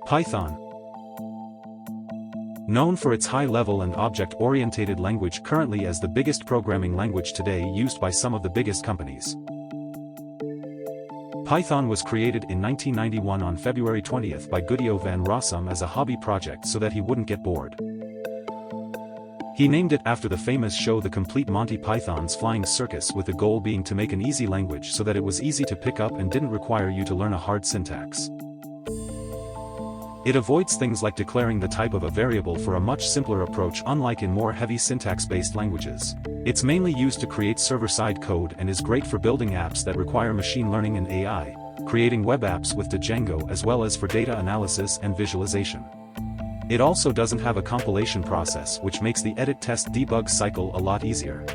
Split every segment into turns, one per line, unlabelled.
Python. Known for its high-level and object-oriented language, currently as the biggest programming language today used by some of the biggest companies. Python was created in 1991 on February 20th by Guido van Rossum as a hobby project so that he wouldn't get bored. He named it after the famous show The Complete Monty Python's Flying Circus, with the goal being to make an easy language so that it was easy to pick up and didn't require you to learn a hard syntax. It avoids things like declaring the type of a variable for a much simpler approach, unlike in more heavy syntax-based languages. It's mainly used to create server-side code and is great for building apps that require machine learning and AI, creating web apps with Django, as well as for data analysis and visualization. It also doesn't have a compilation process, which makes the edit, test, debug cycle a lot easier.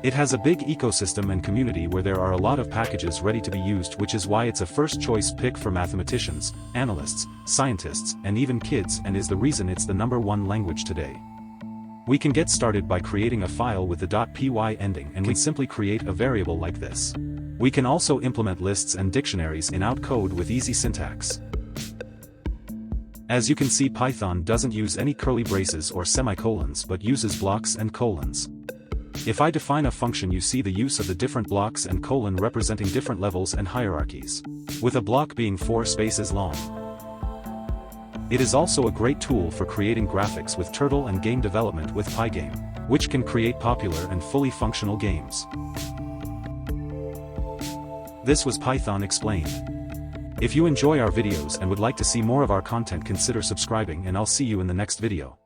It has a big ecosystem and community where there are a lot of packages ready to be used, which is why it's a first-choice pick for mathematicians, analysts, scientists, and even kids, and is the reason it's the #1 language today. We can get started by creating a file with the .py ending, and we simply create a variable like this. We can also implement lists and dictionaries in out code with easy syntax. As you can see, Python doesn't use any curly braces or semicolons but uses blocks and colons. If I define a function, you see the use of the different blocks and colon representing different levels and hierarchies, with a block being 4 spaces long. It is also a great tool for creating graphics with Turtle and game development with Pygame, which can create popular and fully functional games. This was Python Explained. If you enjoy our videos and would like to see more of our content, consider subscribing, and I'll see you in the next video.